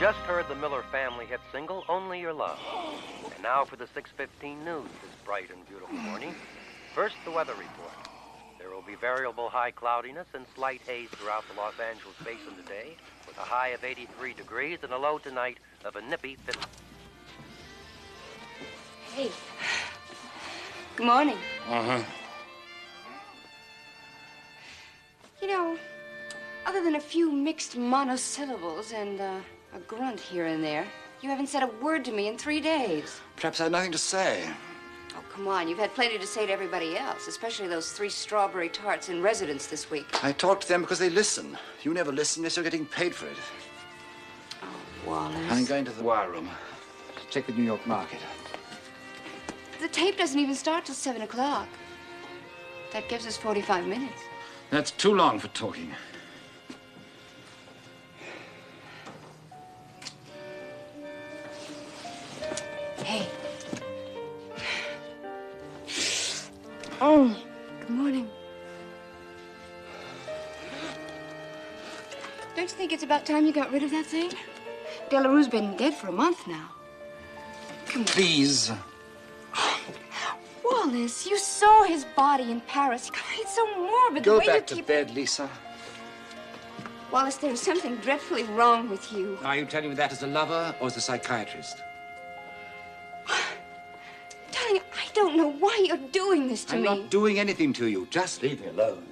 just heard the Miller family hit single, Only Your Love. And now for the 6:15 news this bright and beautiful morning. First, the weather report. There will be variable high cloudiness and slight haze throughout the Los Angeles basin today, with a high of 83 degrees and a low tonight of a nippy 50. Hey. Good morning. Uh-huh. You know, other than a few mixed monosyllables and a grunt here and there, you haven't said a word to me in 3 days. Perhaps I had nothing to say. Oh, come on. You've had plenty to say to everybody else, especially those 3 strawberry tarts in residence this week. I talk to them because they listen. You never listen unless you're getting paid for it. Oh, Wallace. I'm going to the wire room to check the New York market. The tape doesn't even start till 7 o'clock. That gives us 45 minutes. That's too long for talking. Hey. Oh, good morning. Don't you think it's about time you got rid of that thing? Delarue's been dead for a month now. Come on. Please. Wallace, you saw his body in Paris. It's so morbid. Go the way back you to keep... bed, Lisa. Wallace, there's something dreadfully wrong with you. Are you telling me that as a lover or as a psychiatrist? Darling, I don't know why you're doing this to me. I'm not doing anything to you. Just leave me alone.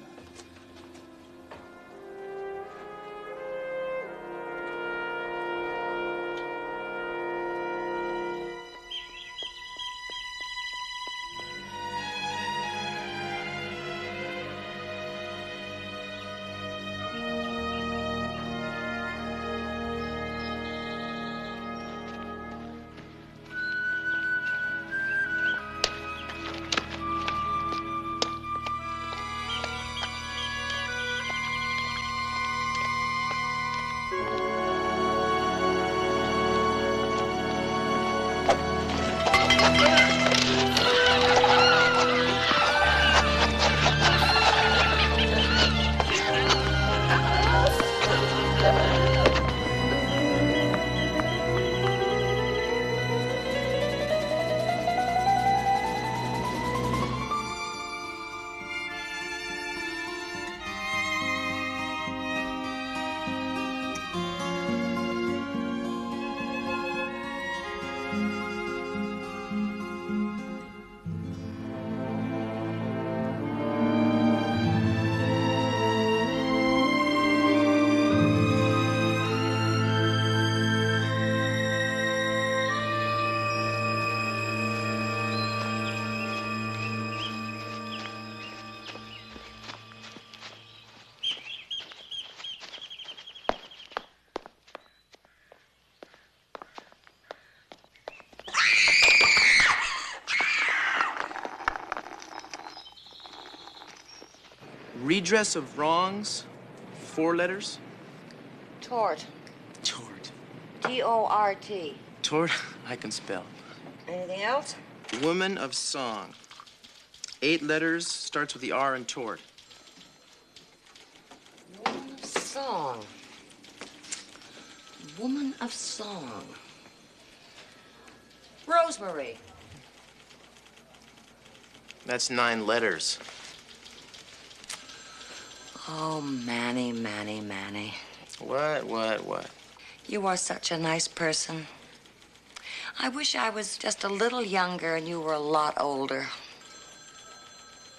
Redress of wrongs, 4 letters. Tort. Tort. T-O-R-T. Tort, I can spell. Anything else? Woman of song. 8 letters, starts with the R in tort. Woman of song. Woman of song. Rosemary. That's 9 letters. Oh, Manny, Manny, Manny. What? You are such a nice person. I wish I was just a little younger and you were a lot older.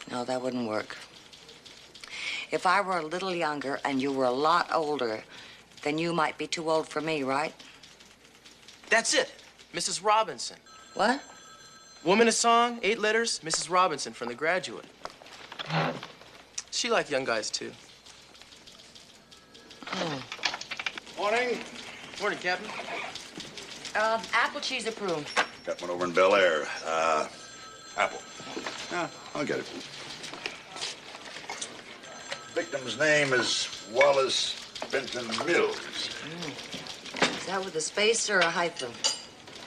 No, that wouldn't work. If I were a little younger and you were a lot older, then you might be too old for me, right? That's it, Mrs. Robinson. What? Woman of song, 8 letters, Mrs. Robinson from The Graduate. She liked young guys, too. Oh. Morning. Morning, Captain. Apple cheese approved. Got one over in Bel Air. Apple. Yeah, I'll get it. Victim's name is Wallace Benton Mills. Is that with a space or a hyphen?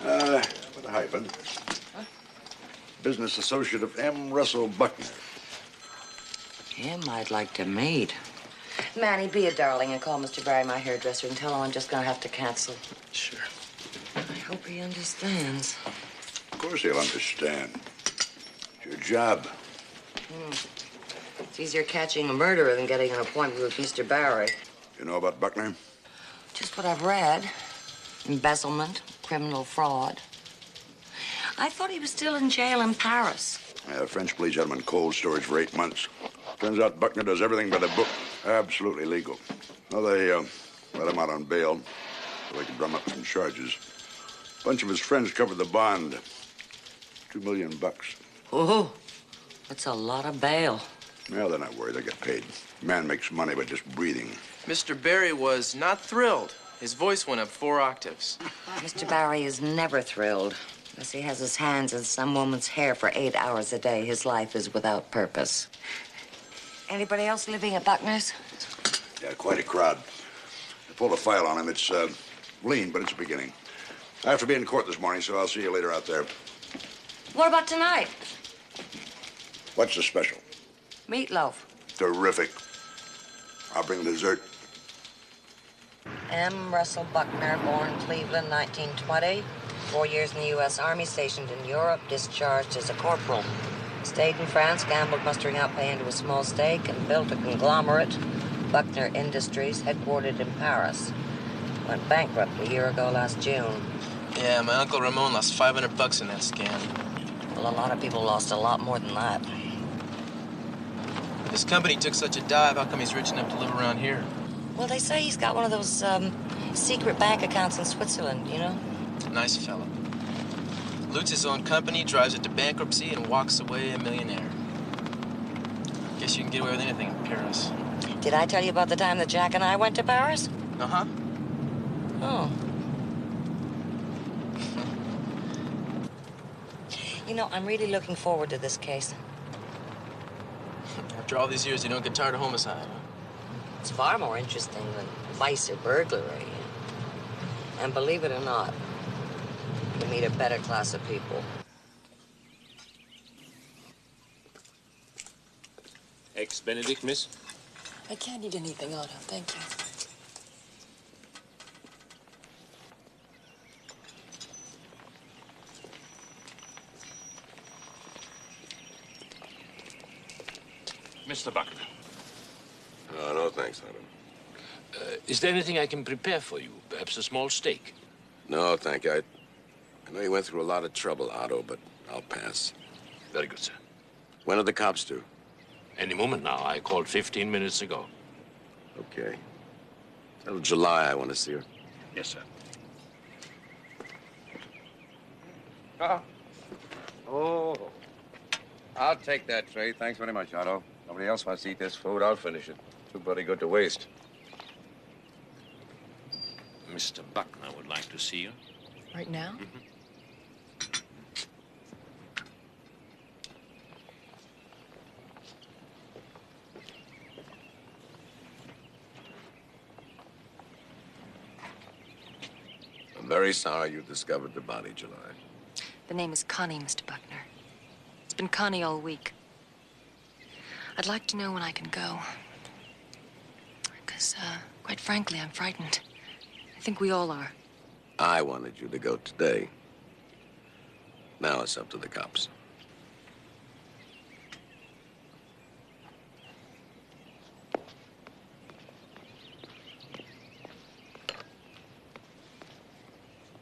With a hyphen. Huh? Business associate of M. Russell Buckner. Him I'd like to meet. Manny, be a darling and call Mr. Barry, my hairdresser, and tell him I'm just gonna have to cancel. Sure. I hope he understands. Of course he'll understand. It's your job. It's easier catching a murderer than getting an appointment with Mr. Barry. You know about Buckner? Just what I've read. Embezzlement, criminal fraud. I thought he was still in jail in Paris. Yeah, the French police had him in cold storage for 8 months. Turns out Buckner does everything by the book. Absolutely legal. Well, they let him out on bail so they could drum up some charges. A bunch of his friends covered the bond. $2 million. Oh, that's a lot of bail. Well, they're not worried. They get paid. Man makes money by just breathing. Mr. Barry was not thrilled. His voice went up 4 octaves. Mr. Barry is never thrilled. Unless he has his hands in some woman's hair for 8 hours a day, his life is without purpose. Anybody else living at Buckner's? Yeah, quite a crowd. I pulled a file on him. It's lean, but it's a beginning. I have to be in court this morning, so I'll see you later out there. What about tonight? What's the special? Meatloaf. Terrific. I'll bring the dessert. M. Russell Buckner, born Cleveland, 1920. 4 years in the U.S. Army, stationed in Europe, discharged as a corporal. Stayed in France, gambled, mustering out pay into a small stake, and built a conglomerate, Buckner Industries, headquartered in Paris. Went bankrupt a year ago last June. Yeah, my Uncle Ramon lost $500 in that scam. Well, a lot of people lost a lot more than that. If his company took such a dive, how come he's rich enough to live around here? Well, they say he's got one of those secret bank accounts in Switzerland, you know? Nice fella. Loots his own company, drives it to bankruptcy, and walks away a millionaire. Guess you can get away with anything in Paris. Did I tell you about the time that Jack and I went to Paris? Uh-huh. Oh. You know, I'm really looking forward to this case. After all these years, you don't get tired of homicide. It's far more interesting than vice or burglary. And believe it or not, you meet a better class of people. Eggs Benedict, miss? I can't eat anything, Otto. Thank you. Mr. Buckner, No, thanks, Otto. is there anything I can prepare for you? Perhaps a small steak? No, thank you. I know you went through a lot of trouble, Otto, but I'll pass. Very good, sir. When are the cops due? Any moment now. I called 15 minutes ago. Okay. Till July, I want to see her. Yes, sir. Oh, I'll take that tray. Thanks very much, Otto. Nobody else wants to eat this food. I'll finish it. Too bloody good to waste. Mr. Buckner would like to see you. Right now? I'm very sorry you discovered the body, July. The name is Connie, Mr. Buckner. It's been Connie all week. I'd like to know when I can go. Because, quite frankly, I'm frightened. I think we all are. I wanted you to go today. Now it's up to the cops.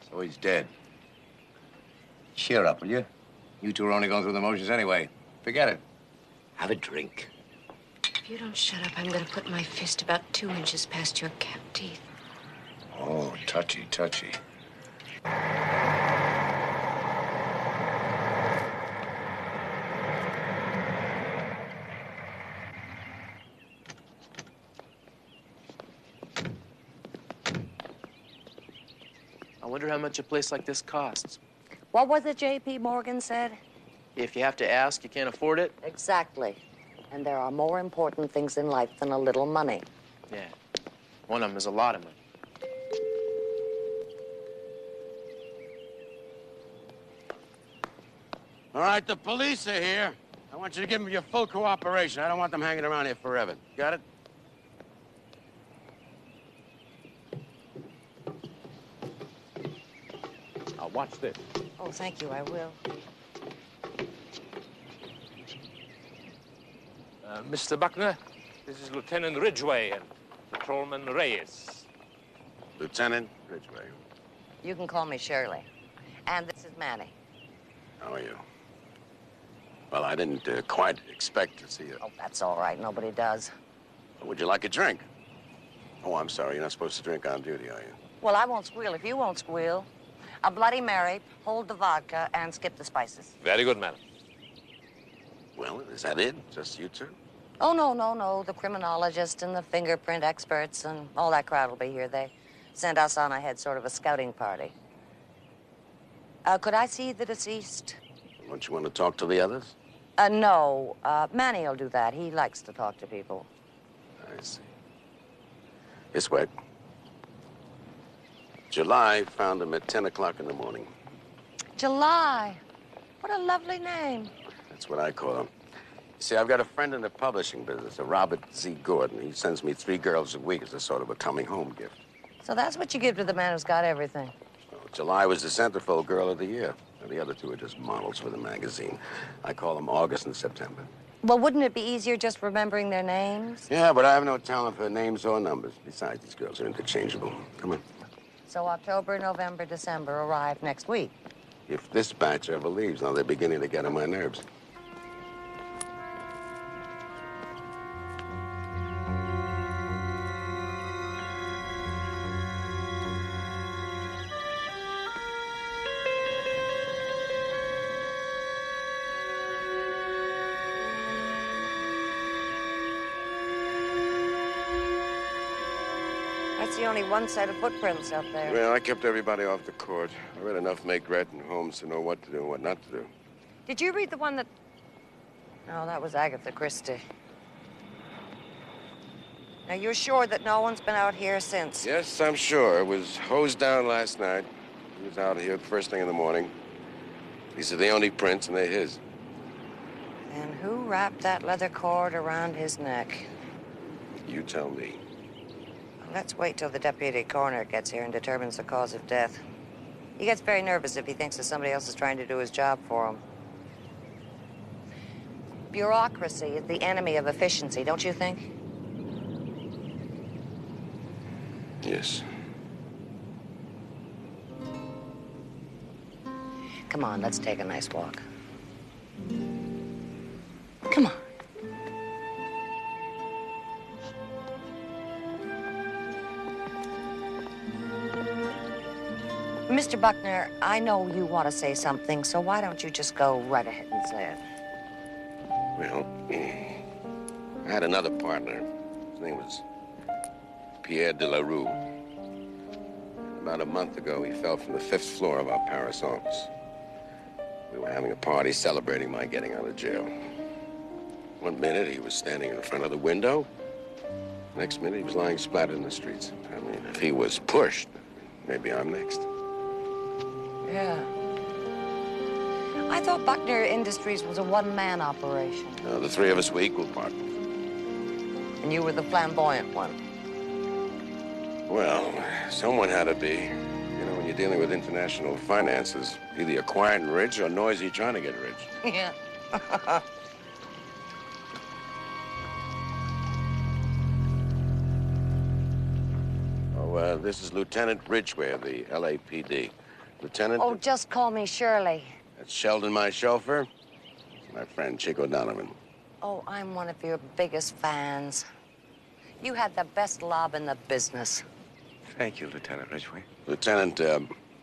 So he's dead. Cheer up, will you? You two are only going through the motions anyway. Forget it. Have a drink. If you don't shut up, I'm going to put my fist about 2 inches past your cap teeth. Oh, touchy, touchy. I wonder how much a place like this costs. What was it J.P. Morgan said? If you have to ask, you can't afford it? Exactly. And there are more important things in life than a little money. Yeah. One of them is a lot of money. All right, the police are here. I want you to give them your full cooperation. I don't want them hanging around here forever. Got it? Now, watch this. Oh, thank you, I will. Mr. Buckner, this is Lieutenant Ridgway and Patrolman Reyes. Lieutenant Ridgway. You can call me Shirley. And this is Manny. How are you? Well, I didn't quite expect to see you. Oh, that's all right. Nobody does. Would you like a drink? Oh, I'm sorry. You're not supposed to drink on duty, are you? Well, I won't squeal if you won't squeal. A Bloody Mary, hold the vodka, and skip the spices. Very good, madam. Well, is that it? Just you two? Oh, no. The criminologist and the fingerprint experts and all that crowd will be here. They sent us on ahead, sort of a scouting party. Could I see the deceased? Don't you want to talk to the others? No. Manny will do that. He likes to talk to people. I see. This way. July found him at 10 o'clock in the morning. July. What a lovely name. That's what I call him. You see, I've got a friend in the publishing business, a Robert Z. Gordon. He sends me 3 girls a week as a sort of a coming home gift. So that's what you give to the man who's got everything. So July was the centerfold girl of the year. And the other 2 are just models for the magazine. I call them August and September. Well, wouldn't it be easier just remembering their names? Yeah, but I have no talent for names or numbers. Besides, these girls are interchangeable. Come on. So October, November, December arrive next week. If this batch ever leaves, now they're beginning to get on my nerves. That's the only one set of footprints up there. Well, I kept everybody off the court. I read enough Maigret and Holmes to know what to do and what not to do. Did you read the one that... No, that was Agatha Christie. Now, you're sure that no one's been out here since? Yes, I'm sure. It was hosed down last night. He was out here the first thing in the morning. These are the only prints, and they're his. And who wrapped that leather cord around his neck? You tell me. Let's wait till the deputy coroner gets here and determines the cause of death. He gets very nervous if he thinks that somebody else is trying to do his job for him. Bureaucracy is the enemy of efficiency, don't you think? Yes. Come on, let's take a nice walk. Come on. Mr. Buckner, I know you want to say something, so why don't you just go right ahead and say it? Well, I had another partner. His name was Pierre de la Rue. About a month ago, he fell from the 5th floor of our Paris office. We were having a party celebrating my getting out of jail. One minute, he was standing in front of the window. Next minute, he was lying splattered in the streets. I mean, if he was pushed, maybe I'm next. Yeah. I thought Buckner Industries was a one-man operation. No, the 3 of us were equal partners. And you were the flamboyant one. Well, someone had to be. You know, when you're dealing with international finances, either you're quiet and rich or noisy trying to get rich. Yeah. Oh, this is Lieutenant Ridgway of the LAPD. Lieutenant... Oh, just call me Shirley. That's Sheldon, my chauffeur. My friend, Chico Donovan. Oh, I'm one of your biggest fans. You had the best lob in the business. Thank you, Lieutenant Ridgway. Lieutenant,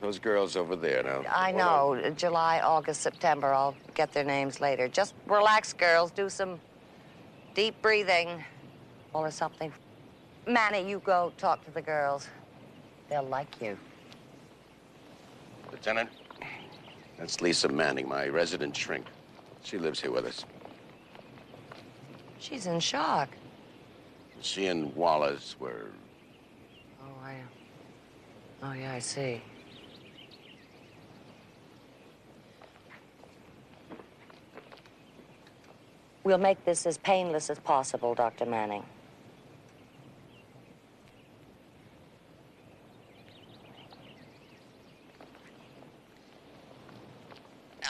those girls over there now. I know. July, August, September. I'll get their names later. Just relax, girls. Do some deep breathing or something. Manny, you go talk to the girls. They'll like you. Lieutenant, that's Lisa Manning, my resident shrink. She lives here with us. She's in shock. She and Wallace were... Oh, yeah, I see. We'll make this as painless as possible, Dr. Manning.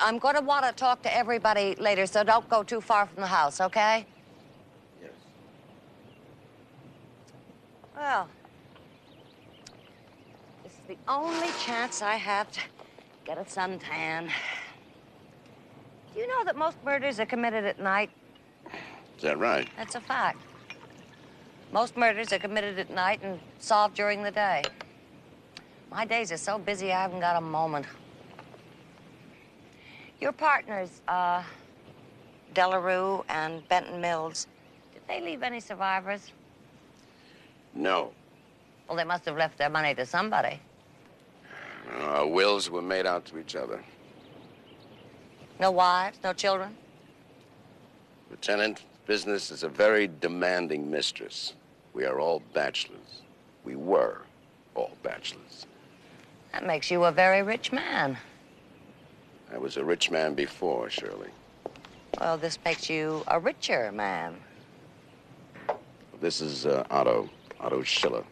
I'm going to want to talk to everybody later, so don't go too far from the house, okay? Yes. Well, this is the only chance I have to get a suntan. Do you know that most murders are committed at night? Is that right? That's a fact. Most murders are committed at night and solved during the day. My days are so busy, I haven't got a moment. Your partners, Delarue and Benton Mills, did they leave any survivors? No. Well, they must have left their money to somebody. Our wills were made out to each other. No wives, no children? Lieutenant, business is a very demanding mistress. We are all bachelors. We were all bachelors. That makes you a very rich man. I was a rich man before, Shirley. Well, this makes you a richer man. This is Otto Schiller.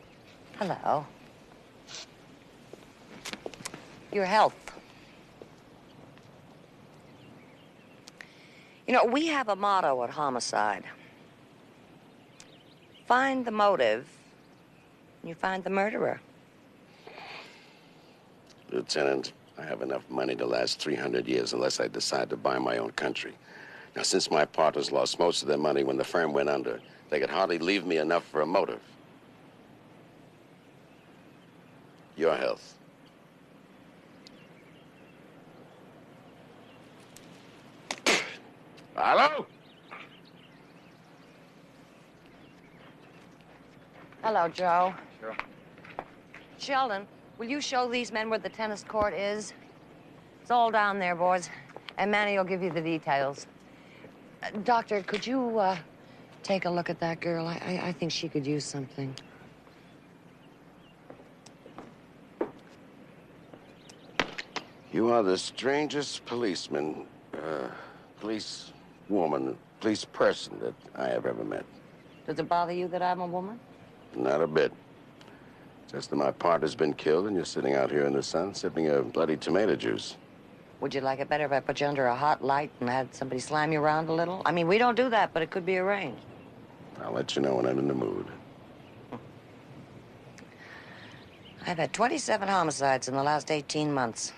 Hello. Your health. You know, we have a motto at Homicide. Find the motive, and you find the murderer. Lieutenant, I have enough money to last 300 years unless I decide to buy my own country. Now, since my partners lost most of their money when the firm went under, they could hardly leave me enough for a motive. Your health. Hello? Hello, Joe. Sure. Sheldon, will you show these men where the tennis court is? It's all down there, boys. And Manny will give you the details. Doctor, could you, take a look at that girl? I think she could use something. You are the strangest policeman, police woman, police person that I have ever met. Does it bother you that I'm a woman? Not a bit. Just that my partner's been killed and you're sitting out here in the sun sipping a bloody tomato juice. Would you like it better if I put you under a hot light and had somebody slam you around a little? I mean, we don't do that, but it could be arranged. I'll let you know when I'm in the mood. I've had 27 homicides in the last 18 months.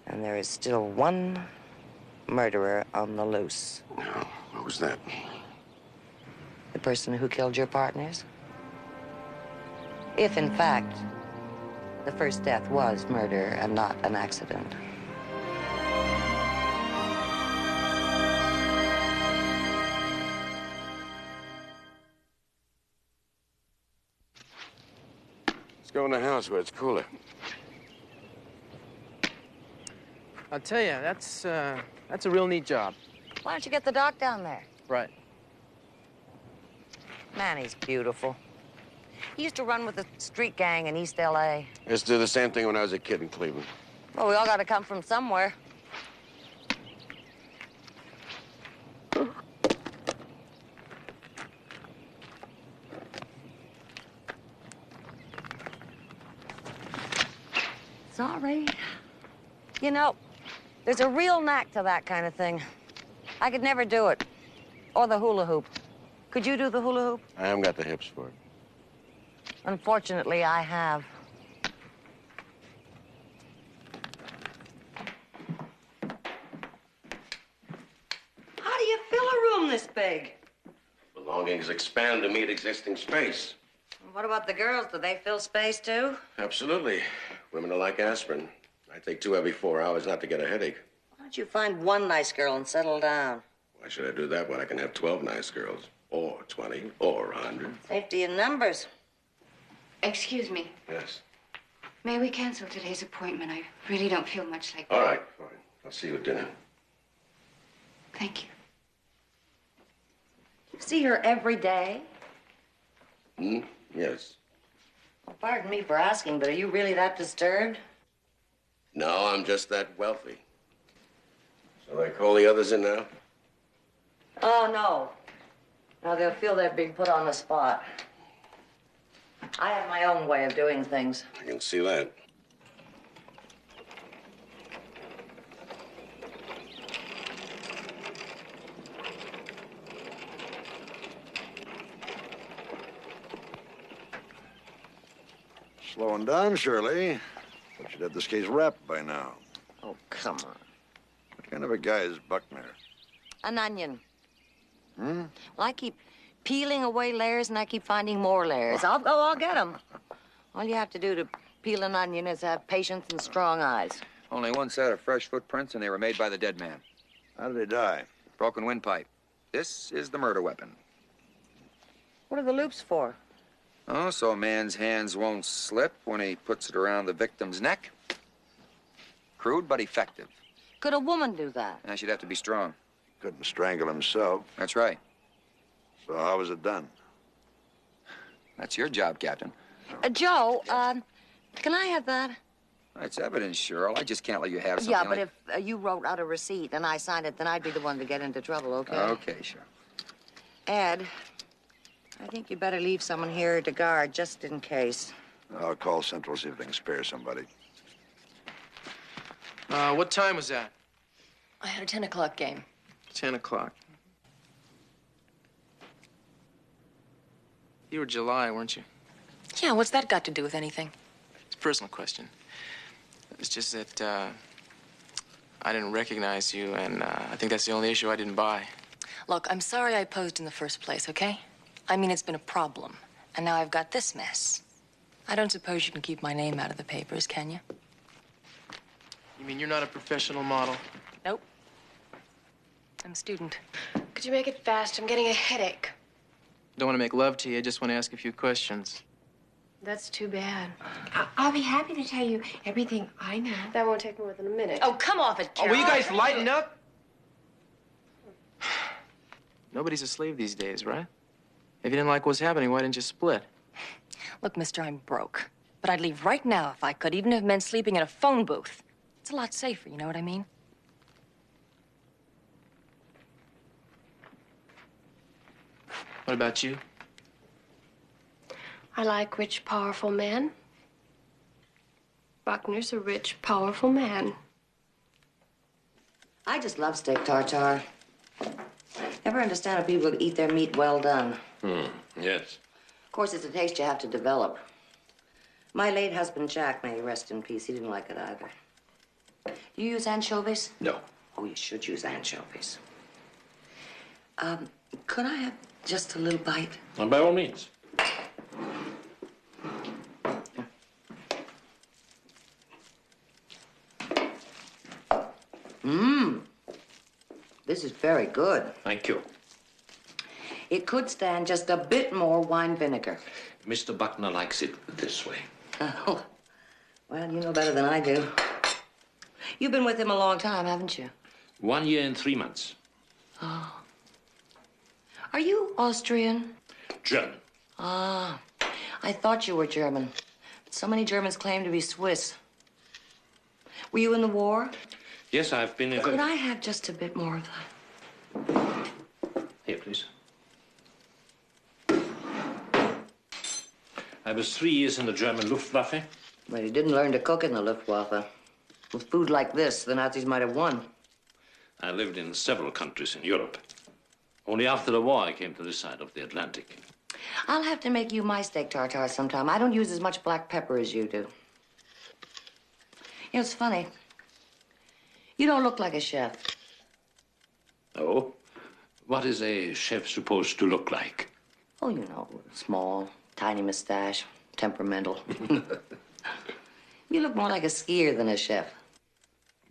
And there is still one murderer on the loose. No, what was that? The person who killed your partners? If, in fact, the first death was murder and not an accident. Let's go in the house where it's cooler. I'll tell you, that's a real neat job. Why don't you get the doc down there? Right. Manny's beautiful. He used to run with the street gang in East L.A. I used to do the same thing when I was a kid in Cleveland. Well, we all got to come from somewhere. Sorry. You know, there's a real knack to that kind of thing. I could never do it. Or the hula hoop. Could you do the hula hoop? I haven't got the hips for it. Unfortunately, I have. How do you fill a room this big? Belongings expand to meet existing space. What about the girls? Do they fill space, too? Absolutely. Women are like aspirin. I take 2 every 4 hours not to get a headache. Why don't you find one nice girl and settle down? Why should I do that when I can have 12 nice girls? Or 20, or 100. Safety in numbers. Excuse me. Yes. May we cancel today's appointment? I really don't feel much like All right, fine. I'll see you at dinner. Thank you. You see her every day? Yes. Well, pardon me for asking, but are you really that disturbed? No, I'm just that wealthy. Shall I call the others in now? Oh, no. No, they'll feel they're being put on the spot. I have my own way of doing things. I can see that. Slowing down, Shirley. But you'd have this case wrapped by now. Oh, come on. What kind of a guy is Buckner? An onion. Hmm? Well, I keep peeling away layers, and I keep finding more layers. I'll get them. All you have to do to peel an onion is have patience and strong eyes. Only one set of fresh footprints, and they were made by the dead man. How did he die? Broken windpipe. This is the murder weapon. What are the loops for? Oh, so a man's hands won't slip when he puts it around the victim's neck. Crude, but effective. Could a woman do that? And she'd have to be strong. Couldn't strangle himself. That's right. So how was it done? That's your job, Captain. Joe, can I have that? It's evidence, Cheryl. I just can't let you have something Yeah, but like... if you wrote out a receipt and I signed it, then I'd be the one to get into trouble, okay? Okay, sure. Ed, I think you better leave someone here to guard, just in case. I'll call Central, see if they can spare somebody. What time was that? I had a 10 o'clock game. 10 o'clock. You were July, weren't you? Yeah, what's that got to do with anything? It's a personal question. It's just that, I didn't recognize you, and I think that's the only issue I didn't buy. Look, I'm sorry I posed in the first place, okay? I mean, it's been a problem. And now I've got this mess. I don't suppose you can keep my name out of the papers, can you? You mean you're not a professional model? Nope. I'm a student. Could you make it fast? I'm getting a headache. Don't want to make love to you, I just want to ask a few questions. That's too bad. I'll be happy to tell you everything I know. That won't take more than a minute. Oh, come off it, Oh, Carol. will you guys lighten up? Nobody's a slave these days, right? If you didn't like what's happening, why didn't you split? Look, mister, I'm broke. But I'd leave right now if I could, even if it meant sleeping in a phone booth. It's a lot safer, you know what I mean? What about you? I like rich, powerful men. Buckner's a rich, powerful man. I just love steak tartare. Never understand how people eat their meat well done. Yes. Of course, it's a taste you have to develop. My late husband, Jack, may he rest in peace, he didn't like it either. Do you use anchovies? No. Oh, you should use anchovies. Could I have just a little bite? By all means. This is very good. Thank you. It could stand just a bit more wine vinegar. Mr. Buckner likes it this way. Oh, well, you know better than I do. You've been with him a long time, haven't you? 1 year and 3 months. Oh. Are you Austrian? German. Ah, I thought you were German. But so many Germans claim to be Swiss. Were you in the war? Yes, I've been in... Could I have just a bit more of that? Here, please. I was 3 years in the German Luftwaffe. But he didn't learn to cook in the Luftwaffe. With food like this, the Nazis might have won. I lived in several countries in Europe. Only after the war I came to this side of the Atlantic. I'll have to make you my steak tartare sometime. I don't use as much black pepper as you do. You know, it's funny. You don't look like a chef. Oh? What is a chef supposed to look like? Oh, you know, small, tiny mustache, temperamental. You look more like a skier than a chef.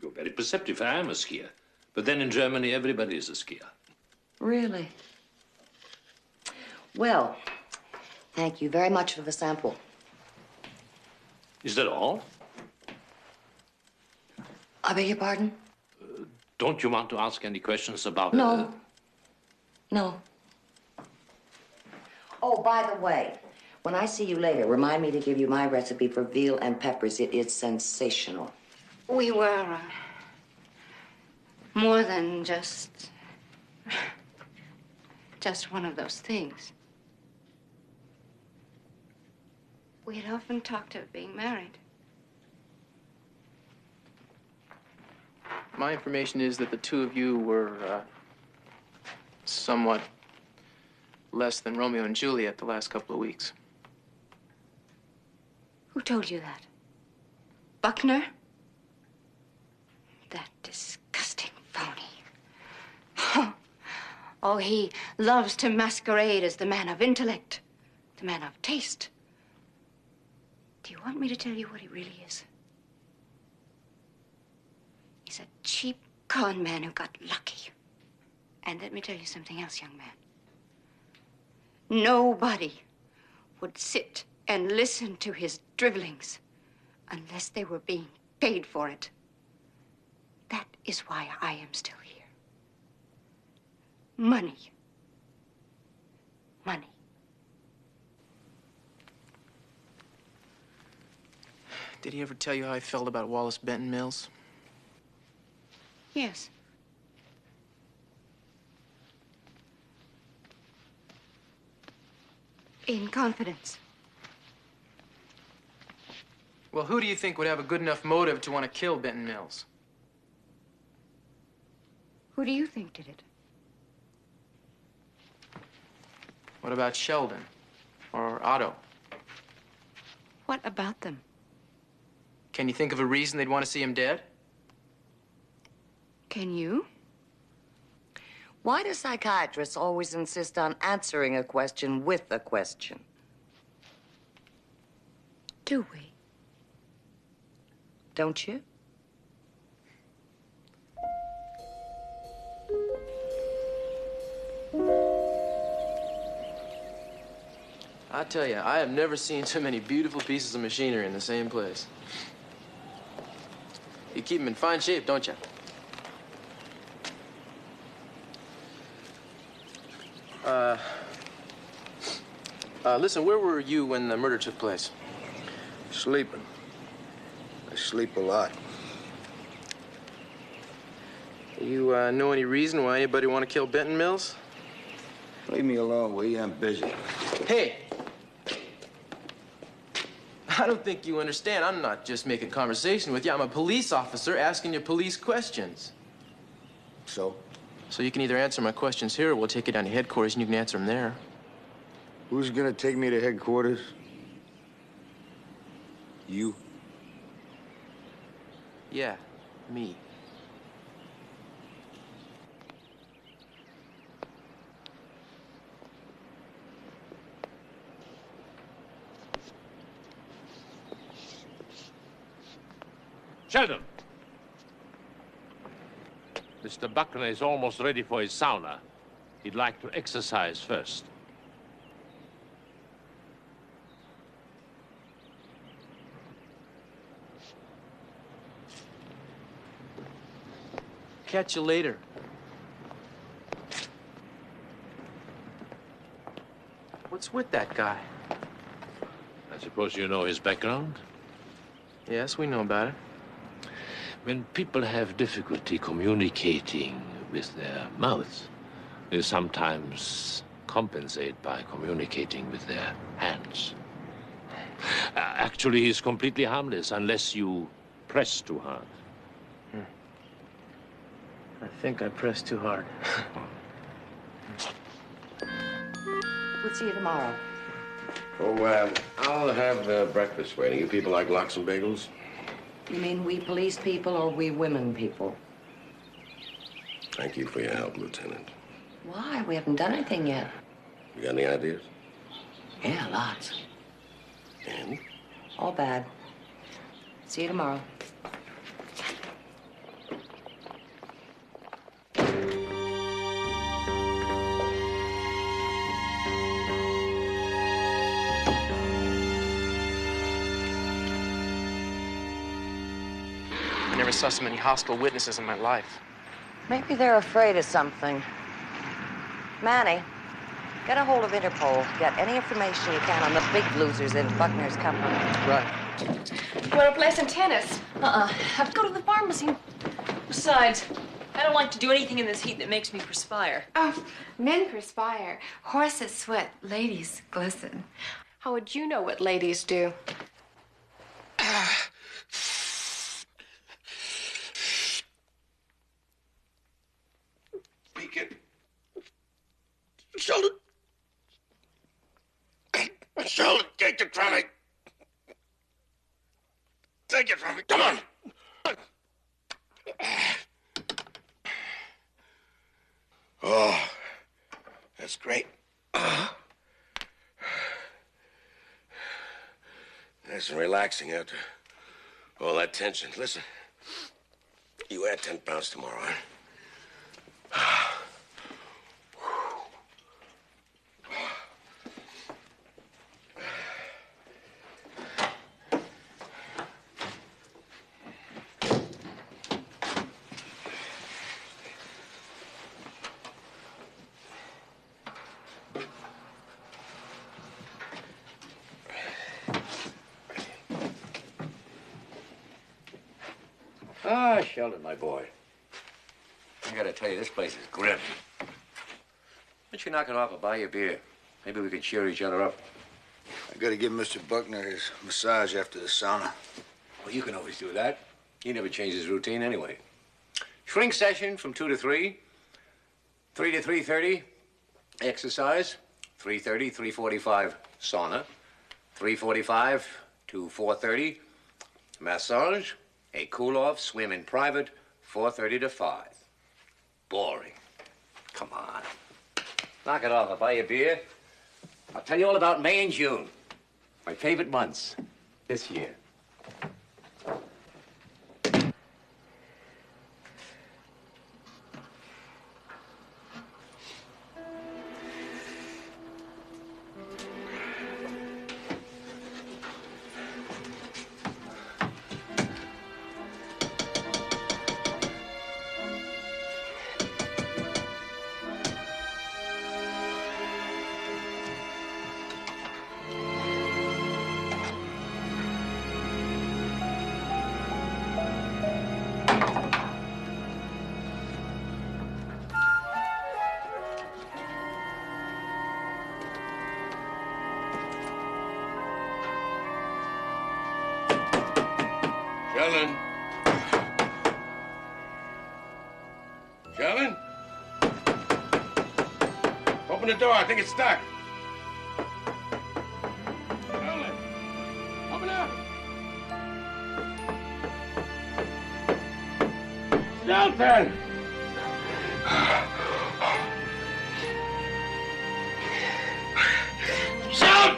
You're very perceptive. I am a skier. But then in Germany, everybody is a skier. Really? Well, thank you very much for the sample. Is that all? I beg your pardon? Don't you want to ask any questions about... No. No. Oh, by the way, when I see you later, remind me to give you my recipe for veal and peppers. It is sensational. We were more than just one of those things. We had often talked of being married. My information is that the two of you were, somewhat less than Romeo and Juliet the last couple of weeks. Who told you that? Buckner? That disgusting phony. Oh, he loves to masquerade as the man of intellect, the man of taste. Do you want me to tell you what he really is? He's a cheap con man who got lucky. And let me tell you something else, young man. Nobody would sit and listen to his dribblings unless they were being paid for it. That is why I am still here. Money. Money. Did he ever tell you how he felt about Wallace Benton Mills? Yes. In confidence. Well, who do you think would have a good enough motive to want to kill Benton Mills? Who do you think did it? What about Sheldon? Or Otto? What about them? Can you think of a reason they'd want to see him dead? Can you? Why do psychiatrists always insist on answering a question with a question? Do we? Don't you? I tell you, I have never seen so many beautiful pieces of machinery in the same place. You keep them in fine shape, don't you? Listen, where were you when the murder took place? Sleeping. I sleep a lot. You know any reason why anybody want to kill Benton Mills? Leave me alone, will you? I'm busy. Hey! I don't think you understand. I'm not just making conversation with you. I'm a police officer asking you police questions. So? So you can either answer my questions here or we'll take you down to headquarters and you can answer them there. Who's gonna take me to headquarters? You? Yeah, me. Sheldon! Mr. Buckner is almost ready for his sauna. He'd like to exercise first. Catch you later. What's with that guy? I suppose you know his background? Yes, we know about it. When people have difficulty communicating with their mouths, they sometimes compensate by communicating with their hands. Actually, he's completely harmless unless you press too hard. I think I pressed too hard. We'll see you tomorrow. Oh, I'll have breakfast waiting. You people like lox and bagels? You mean we police people or we women people? Thank you for your help, Lieutenant. Why? We haven't done anything yet. You got any ideas? Yeah, lots. And? All bad. See you tomorrow. I never saw so many hostile witnesses in my life. Maybe they're afraid of something. Manny, get a hold of Interpol. Get any information you can on the big losers in Buckner's company. Right. You want to play some tennis? Have to go to the pharmacy. Besides, I don't like to do anything in this heat that makes me perspire. Oh, men perspire. Horses sweat. Ladies glisten. How would you know what ladies do? Speaking. Sheldon. Sheldon, take the trolley. take it from me. Come on. Oh, that's great. Nice and relaxing after all that tension. Listen, you add 10 pounds tomorrow, huh? Ah, Sheldon, my boy. I gotta tell you, this place is grim. Why don't you knock it off and buy you a beer? Maybe we can cheer each other up. I gotta give Mr. Buckner his massage after the sauna. Well, you can always do that. He never changes his routine anyway. Shrink session from 2 to 3. 3 to 3:30, exercise. 3:30, 3:45, sauna. 3:45 to 4:30, massage. A cool-off, swim in private, 4:30 to 5. Boring. Come on. Knock it off. I'll buy you a beer. I'll tell you all about May and June. My favorite months this year. Sheldon? Sheldon? Open the door. I think it's stuck. Sheldon! Open up! Sheldon! Sheldon!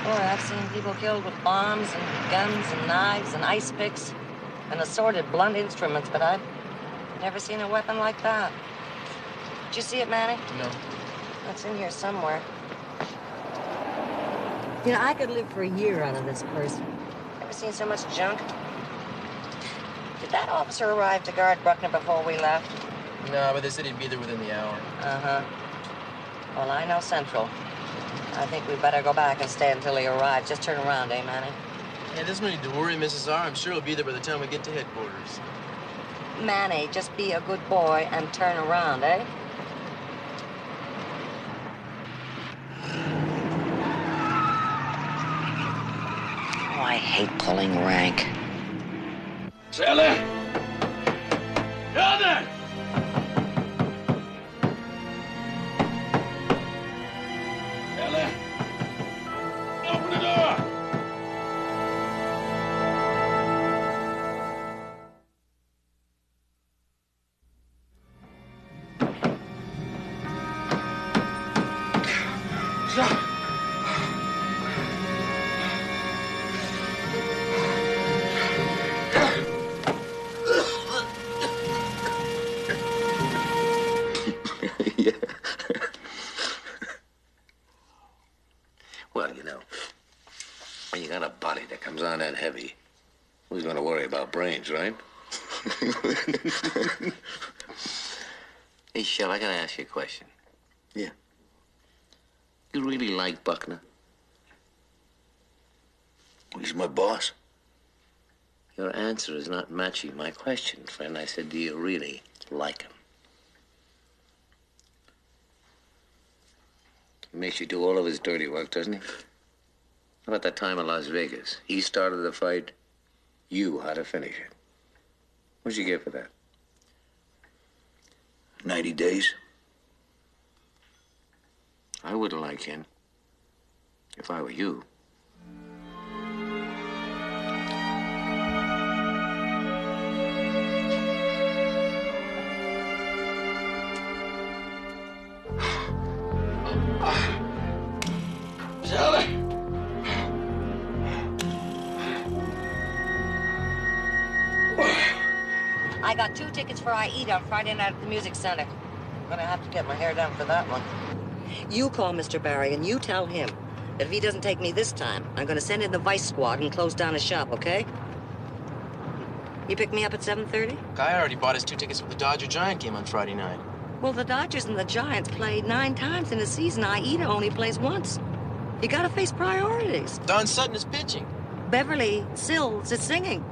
Boy, I've seen people killed with bombs and guns and knives and ice picks and assorted blunt instruments, but I've never seen a weapon like that. Did you see it, Manny? No. It's in here somewhere. You know, I could live for a year out of this person. Ever seen so much junk? Did that officer arrive to guard Bruckner before we left? No, but they said he'd be there within the hour. Uh-huh. Well, I know Central. I think we'd better go back and stay until he arrives. Just turn around, eh, Manny? Yeah, there's no need to worry, Mrs. R. I'm sure he'll be there by the time we get to headquarters. Manny, just be a good boy and turn around, eh? Oh, I hate pulling rank. Sheldon! Sheldon! Sheldon! Open the door! Yeah. Well, you know, when you got a body that comes on that heavy, who's gonna worry about brains, right? Hey, Shell, I gotta ask you a question. Yeah. You really like Buckner? He's my boss. Your answer is not matching my question, friend. I said, do you really like him? He makes you do all of his dirty work, doesn't he? How about that time in Las Vegas? He started the fight. You had to finish it. What'd you get for that? 90 days. I wouldn't like Ken. If I were you. Sally! I got 2 tickets for Aida on Friday night at the Music Center. I'm gonna have to get my hair done for that one. You call Mr. Barry and you tell him that if he doesn't take me this time, I'm gonna send in the Vice Squad and close down his shop, okay? You pick me up at 7:30? Guy already bought his 2 tickets for the Dodger-Giant game on Friday night. Well, the Dodgers and the Giants played 9 times in a season. Aida only plays once. You gotta face priorities. Don Sutton is pitching. Beverly Sills is singing.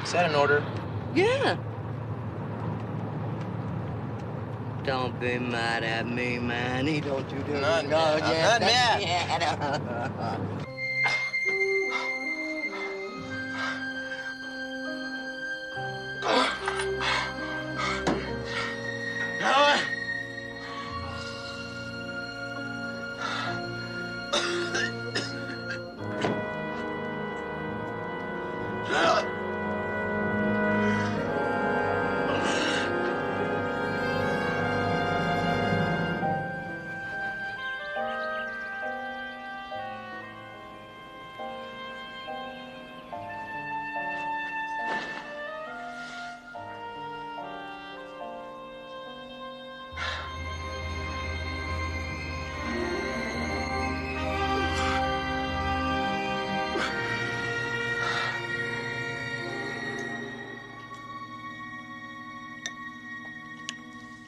Is that an order? Yeah. Don't be mad at me, Manny. Don't you do it. Not mad. I'm not mad.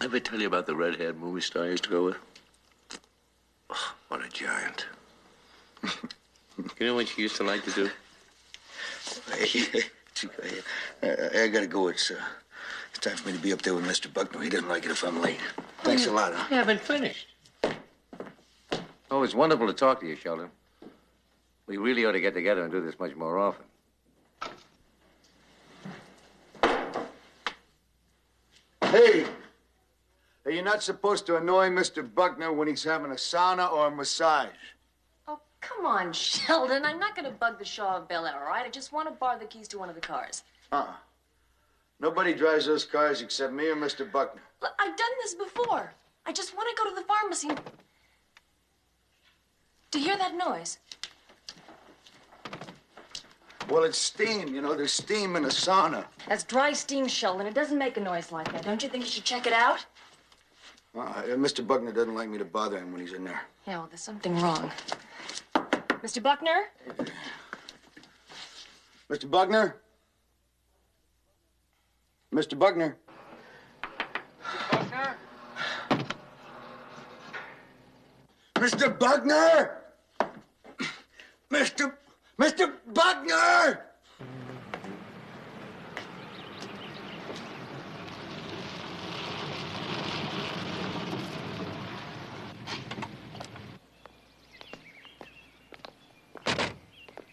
Ever tell you about the red-haired movie star I used to go with? Oh, what a giant. You know what she used to like to do? I gotta go. It's time for me to be up there with Mr. Buckner. He doesn't like it if I'm late. Thanks a lot, huh? You haven't finished. Oh, it's wonderful to talk to you, Sheldon. We really ought to get together and do this much more often. Hey! Hey, you're not supposed to annoy Mr. Buckner when he's having a sauna or a massage. Oh, come on, Sheldon. I'm not going to bug the Shaw of Bel Air, all right? I just want to borrow the keys to one of the cars. Nobody drives those cars except me or Mr. Buckner. Look, I've done this before. I just want to go to the pharmacy. Do you hear that noise? Well, it's steam. You know, there's steam in a sauna. That's dry steam, Sheldon. It doesn't make a noise like that. Don't you think you should check it out? Mr. Buckner doesn't like me to bother him when he's in there. Yeah, well, there's something wrong. Mr. Buckner? Mr. Buckner? Mr. Buckner? Mr. Buckner? Mr. Buckner!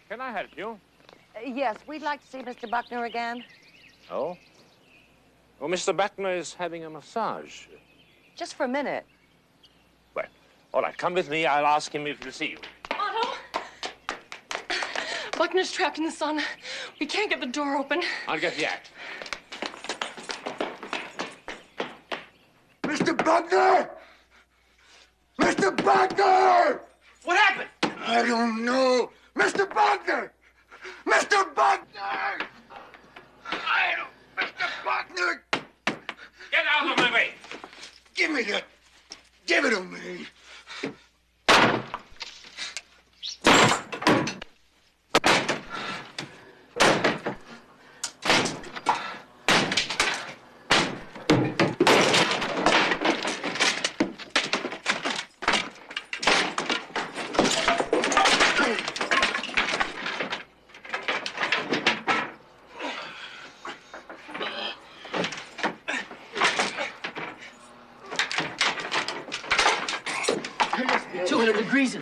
Can I help you? Yes, we'd like to see Mr. Buckner again. Oh? Well, Mr. Buckner is having a massage. Just for a minute. Well, all right, come with me. I'll ask him if he'll see you. Otto! Buckner's trapped in the sauna. We can't get the door open. I'll get the act. Mr. Buckner! Mr. Buckner! What happened? I don't know. Mr. Buckner! Mr. Buckner! Mr. Buckner! Get out of my way! Give me that. Give it to me.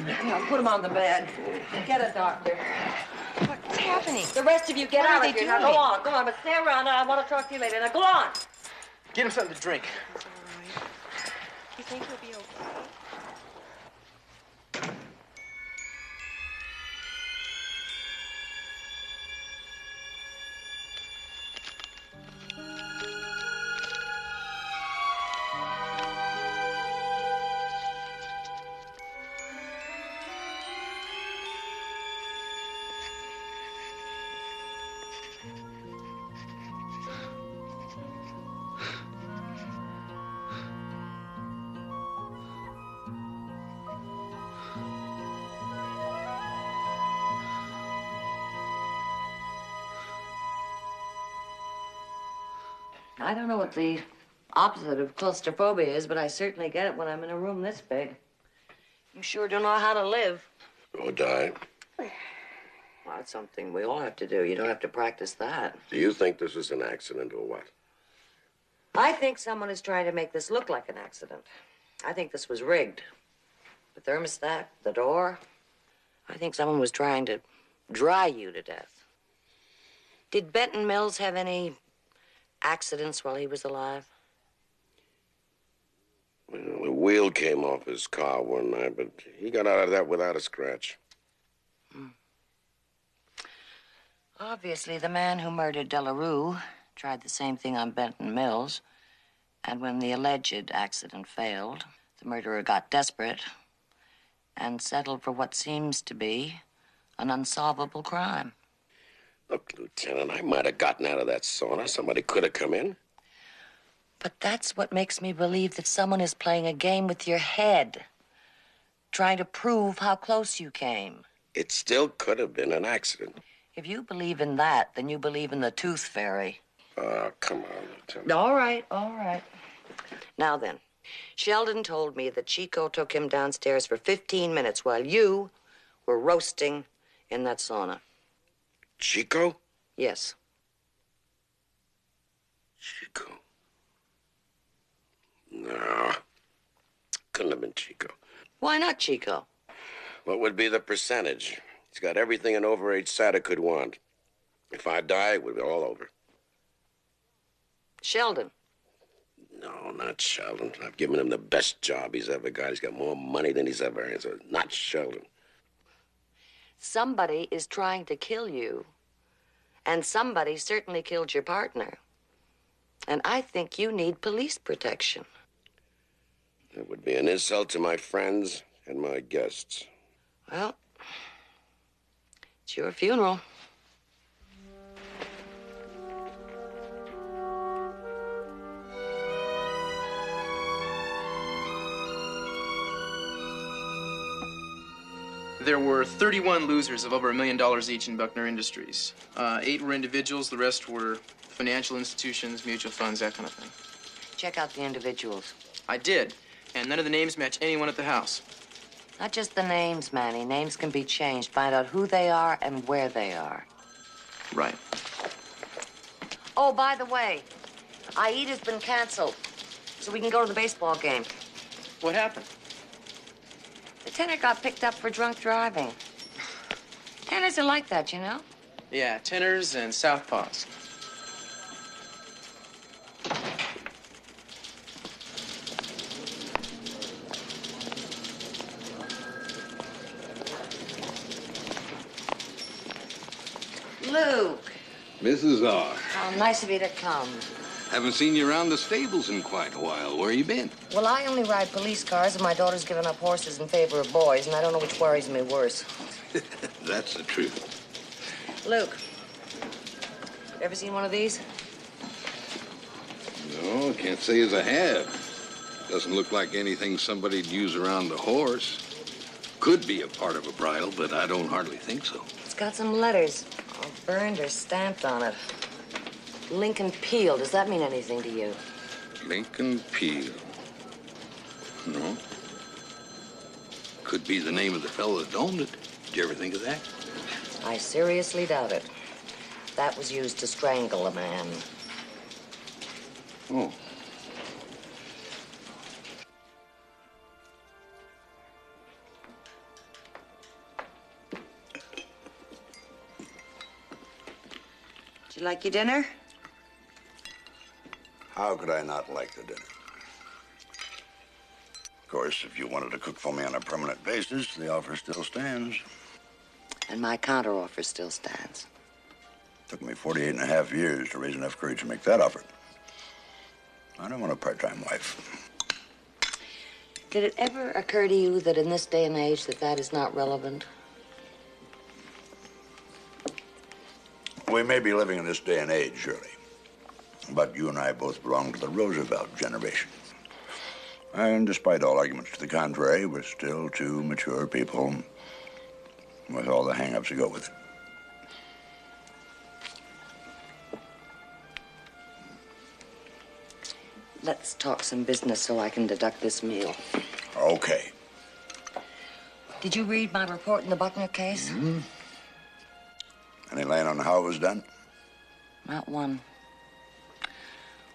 Yeah, put him on the bed. Get a doctor. What's happening? The rest of you get out of here. Now, go on, but stay around. I want to talk to you later. Now, go on. Get him something to drink. You think he'll be okay? I don't know what the opposite of claustrophobia is, but I certainly get it when I'm in a room this big. You sure do know how to live. Or die. Well, that's something we all have to do. You don't have to practice that. Do you think this is an accident or what? I think someone is trying to make this look like an accident. I think this was rigged. The thermostat, the door. I think someone was trying to dry you to death. Did Benton Mills have any accidents while he was alive? Well, the wheel came off his car one night, but he got out of that without a scratch. Obviously, the man who murdered Delarue tried the same thing on Benton Mills. And when the alleged accident failed, the murderer got desperate and settled for what seems to be an unsolvable crime. Look, Lieutenant, I might have gotten out of that sauna. Somebody could have come in. But that's what makes me believe that someone is playing a game with your head, trying to prove how close you came. It still could have been an accident. If you believe in that, then you believe in the tooth fairy. Oh, come on, Lieutenant. All right, all right. Now then, Sheldon told me that Chico took him downstairs for 15 minutes while you were roasting in that sauna. Chico? Yes. Chico? No. Couldn't have been Chico. Why not Chico? What would be the percentage? He's got everything an overage satyr could want. If I die, it would be all over. Sheldon. No, not Sheldon. I've given him the best job he's ever got. He's got more money than he's ever earned. So not Sheldon. Somebody is trying to kill you. And somebody certainly killed your partner. And I think you need police protection. It would be an insult to my friends and my guests. Well, it's your funeral. There were 31 losers of over $1 million each in Buckner Industries. 8 were individuals, the rest were financial institutions, mutual funds, that kind of thing. Check out the individuals. I did, and none of the names match anyone at the house. Not just the names, Manny. Names can be changed. Find out who they are and where they are. Right. Oh, by the way, Aida's been canceled, so we can go to the baseball game. What happened? The tenor got picked up for drunk driving. Tenors are like that, you know? Yeah, tenors and southpaws. Luke. Mrs. R. Oh, nice of you to come. Haven't seen you around the stables in quite a while. Where you been? Well, I only ride police cars, and my daughter's given up horses in favor of boys, and I don't know which worries me worse. That's the truth. Luke, ever seen one of these? No, can't say as I have. Doesn't look like anything somebody'd use around a horse. Could be a part of a bridle, but I don't hardly think so. It's got some letters, all burned or stamped on it. Lincoln Peel. Does that mean anything to you? Lincoln Peel. No. Could be the name of the fellow that owned it. Did you ever think of that? I seriously doubt it. That was used to strangle a man. Oh. Did you like your dinner? How could I not like the dinner? course, if you wanted to cook for me on a permanent basis, the offer still stands. And my counteroffer still stands. Took me 48 and a half years to raise enough courage to make that offer. I don't want a part-time wife. Did it ever occur to you that in this day and age that is not relevant? We may be living in this day and age, Shirley, but you and I both belong to the Roosevelt generation. And despite all arguments to the contrary, we're still two mature people with all the hang-ups that go with it. Let's talk some business so I can deduct this meal. Okay. Did you read my report in the Buckner case? Mm-hmm. Any line on how it was done? Not one.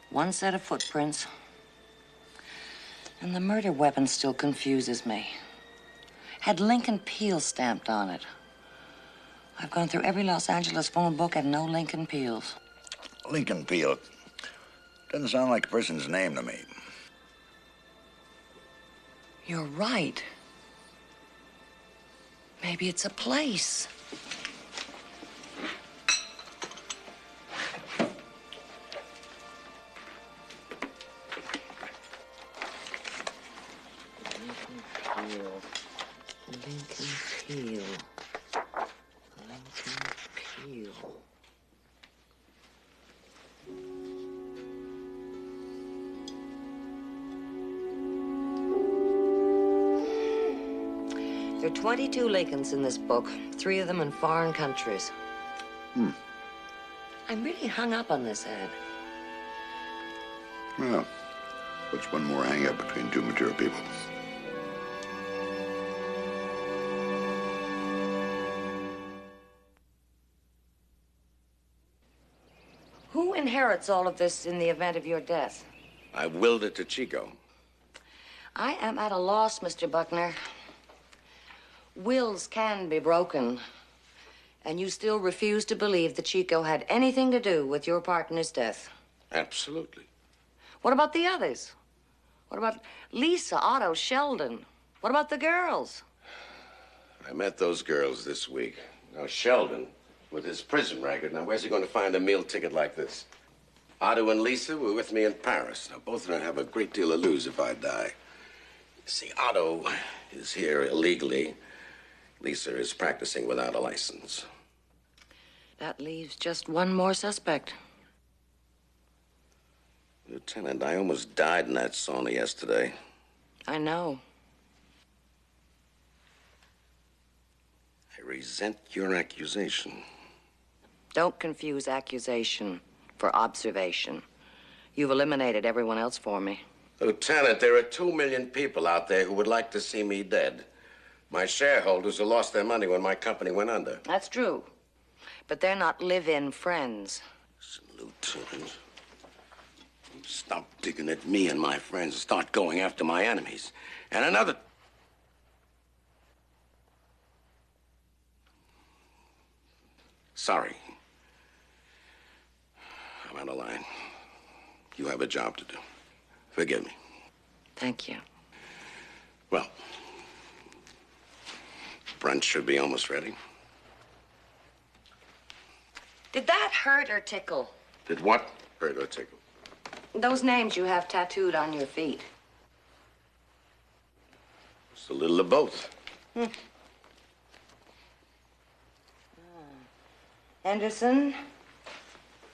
One set of footprints. And the murder weapon still confuses me. Had Lincoln Peel stamped on it. I've gone through every Los Angeles phone book and no Lincoln Peels. Lincoln Peel. Doesn't sound like a person's name to me. You're right. Maybe it's a place. Lincoln Peel. Lincoln Peel. There are 22 Lincolns in this book, 3 of them in foreign countries. I'm really hung up on this ad. Well, what's one more hang-up between two mature people? Who inherits all of this in the event of your death? I willed it to Chico. I am at a loss, Mr. Buckner. Wills can be broken. And you still refuse to believe that Chico had anything to do with your partner's death? Absolutely. What about the others? What about Lisa, Otto, Sheldon? What about the girls? I met those girls this week. Now, Sheldon, with his prison record, now where's he going to find a meal ticket like this? Otto and Lisa were with me in Paris. Now, both of them have a great deal to lose if I die. See, Otto is here illegally. Lisa is practicing without a license. That leaves just one more suspect. Lieutenant, I almost died in that sauna yesterday. I know. I resent your accusation. Don't confuse accusation for observation. You've eliminated everyone else for me. Lieutenant, there are 2 million people out there who would like to see me dead. My shareholders who lost their money when my company went under. That's true. But they're not live-in friends. Lieutenant, stop digging at me and my friends and start going after my enemies. And another... Sorry. I'm out of line. You have a job to do. Forgive me. Thank you. Well, brunch should be almost ready. Did that hurt or tickle? Did what hurt or tickle? Those names you have tattooed on your feet. It's a little of both. Henderson,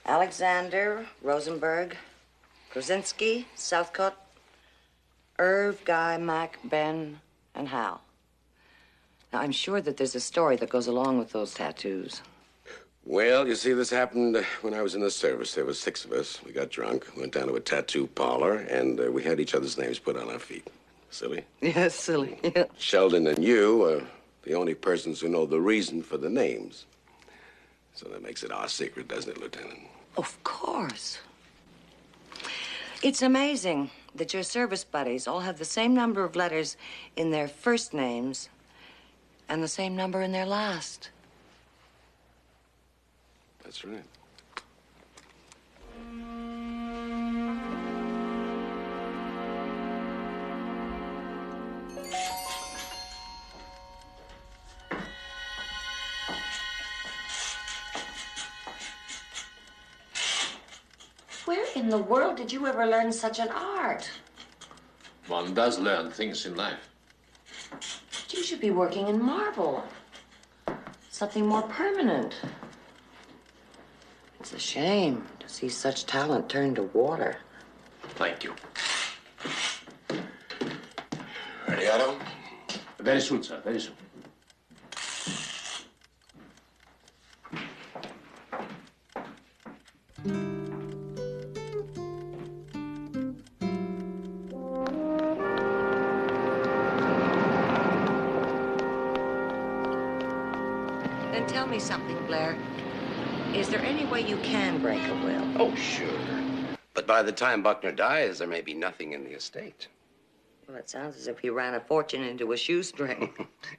Alexander, Rosenberg, Krasinski, Southcott, Irv, Guy, Mac, Ben, and Hal. Now, I'm sure that there's a story that goes along with those tattoos. Well, you see, this happened when I was in the service. There were 6 of us. We got drunk, went down to a tattoo parlor, and we had each other's names put on our feet. Silly? Yes, silly. Yeah. Sheldon and you are the only persons who know the reason for the names. So that makes it our secret, doesn't it, Lieutenant? Of course. It's amazing that your service buddies all have the same number of letters in their first names and the same number in their last. That's right. in the world did you ever learn such an art? One does learn things in life. You should be working in marble. Something more permanent. It's a shame to see such talent turn to water. Thank you. Ready, Otto? Very soon, sir, very soon. Then tell me something, Blair. Is there any way you can break a will? Oh, sure. But by the time Buckner dies, there may be nothing in the estate. Well, it sounds as if he ran a fortune into a shoestring.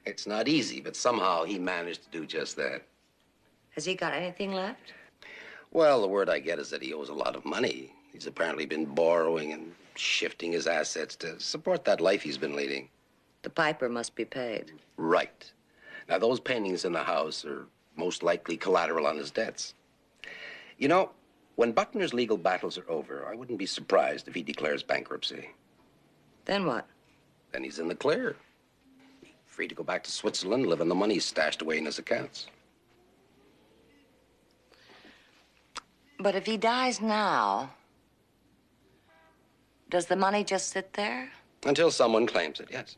It's not easy, but somehow he managed to do just that. Has he got anything left? Well, the word I get is that he owes a lot of money. He's apparently been borrowing and shifting his assets to support that life he's been leading. The piper must be paid. Right. Now, those paintings in the house are most likely collateral on his debts. You know, when Buckner's legal battles are over, I wouldn't be surprised if he declares bankruptcy. Then what? Then he's in the clear. Free to go back to Switzerland, live on the money he's stashed away in his accounts. But if he dies now, does the money just sit there? Until someone claims it, yes.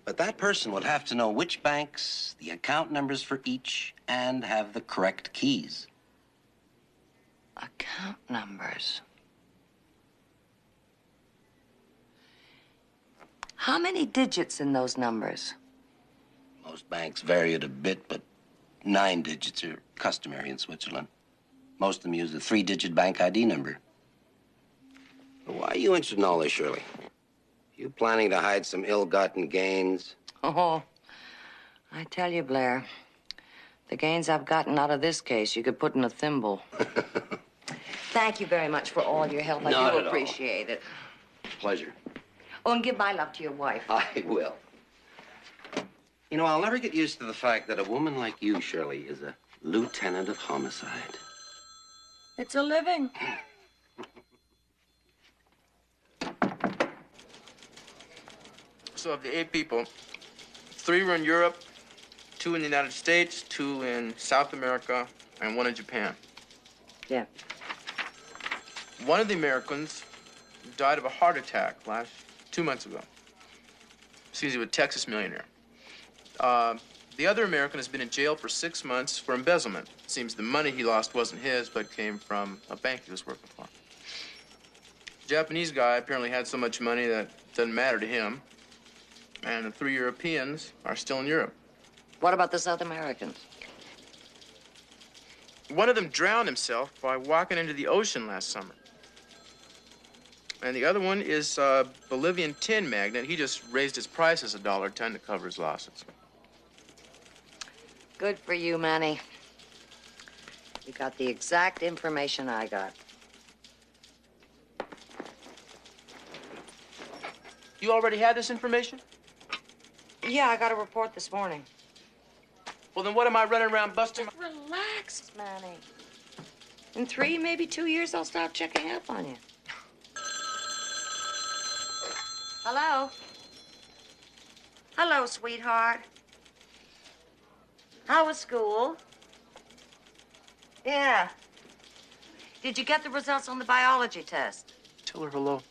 But that person would have to know which banks, the account numbers for each, and have the correct keys. Account numbers. How many digits in those numbers? Most banks vary it a bit, but 9 digits are customary in Switzerland. Most of them use a 3-digit bank ID number. Why are you interested in all this, Shirley? You planning to hide some ill-gotten gains? Oh, I tell you, Blair, the gains I've gotten out of this case, you could put in a thimble. Thank you very much for all your help. I do appreciate it. Pleasure. Oh, and give my love to your wife. I will. You know, I'll never get used to the fact that a woman like you, Shirley, is a lieutenant of homicide. It's a living. So of the 8 people, 3 were in Europe, 2 in the United States, 2 in South America, and 1 in Japan. Yeah. One of the Americans died of a heart attack 2 months ago. Seems he was a Texas millionaire. The other American has been in jail for 6 months for embezzlement. Seems the money he lost wasn't his, but came from a bank he was working for. The Japanese guy apparently had so much money that it doesn't matter to him. And the 3 Europeans are still in Europe. What about the South Americans? One of them drowned himself by walking into the ocean last summer. And the other one is a Bolivian tin magnate. He just raised his prices $1 a ton to cover his losses. Good for you, Manny. You got the exact information I got. You already had this information? Yeah, I got a report this morning. Well, then what am I running around busting? Just relax, Manny. In 3, maybe 2 years, I'll start checking up on you. Hello? Hello, sweetheart. How was school? Yeah. Did you get the results on the biology test? Tell her hello.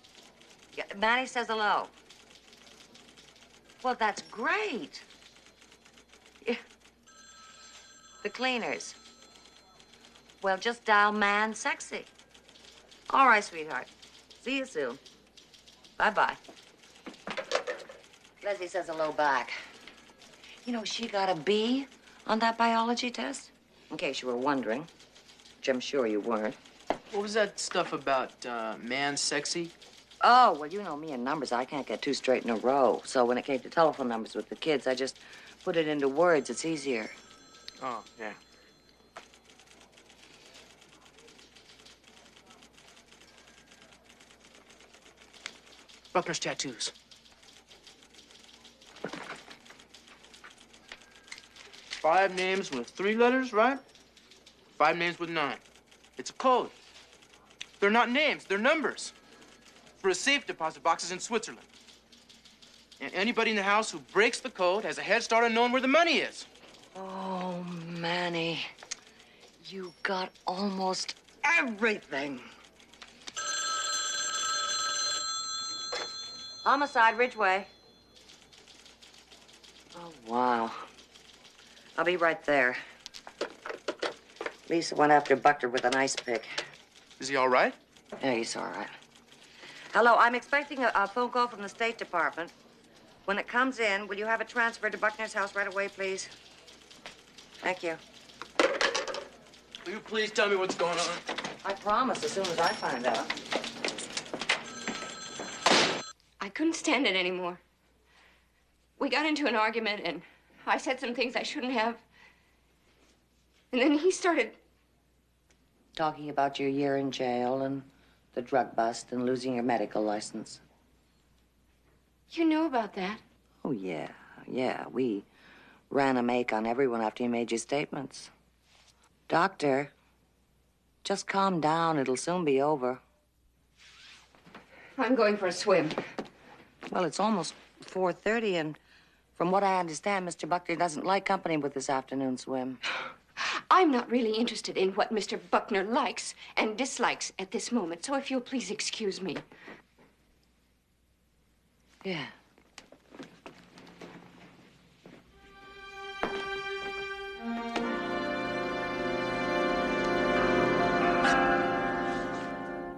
Yeah, Manny says hello. Well, that's great. Yeah. The cleaners. Well, just dial man sexy. All right, sweetheart. See you soon. Bye-bye. Leslie says hello back. You know, she got a B on that biology test, in case you were wondering, which I'm sure you weren't. What was that stuff about man sexy? Oh, well, you know me and numbers. I can't get 2 straight in a row. So when it came to telephone numbers with the kids, I just put it into words. It's easier. Oh, yeah. Buckner's tattoos. 5 names with 3 letters, right? 5 names with 9. It's a code. They're not names, they're numbers. For a safe deposit boxes in Switzerland. And anybody in the house who breaks the code has a head start on knowing where the money is. Oh, Manny, you got almost everything. Homicide, Ridgeway. Oh, wow. I'll be right there. Lisa went after Buckner with an ice pick. Is he all right? Yeah, he's all right. Hello, I'm expecting a phone call from the State Department. When it comes in, will you have it transferred to Buckner's house right away, please? Thank you. Will you please tell me what's going on? I promise as soon as I find out. I couldn't stand it anymore. We got into an argument, and I said some things I shouldn't have. And then he started... Talking about your year in jail and the drug bust and losing your medical license. You knew about that? Oh, yeah. Yeah, we ran a make on everyone after you made your statements. Doctor, just calm down. It'll soon be over. I'm going for a swim. Well, it's almost 4:30, and from what I understand, Mr. Buckner doesn't like company with this afternoon swim. I'm not really interested in what Mr. Buckner likes and dislikes at this moment, so if you'll please excuse me. Yeah.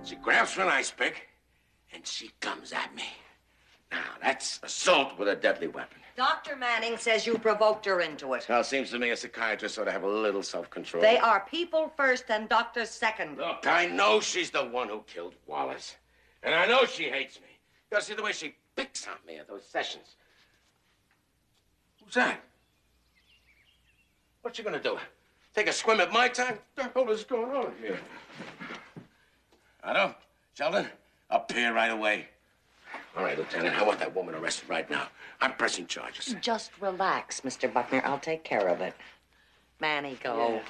She grabs for an ice pick, and she comes at me. Now, that's assault with a deadly weapon. Dr. Manning says you provoked her into it. Well, it seems to me a psychiatrist ought to have a little self-control. They are people first and doctors second. Look, I know she's the one who killed Wallace. And I know she hates me. You ought to see the way she picks on me at those sessions. Who's that? What's she gonna do? Take a swim at my time? What the hell is going on here? Otto, Sheldon, up here right away. All right, Lieutenant, I want that woman arrested right now. I'm pressing charges. Just relax, Mr. Buckner. I'll take care of it. Manny, go. Yeah.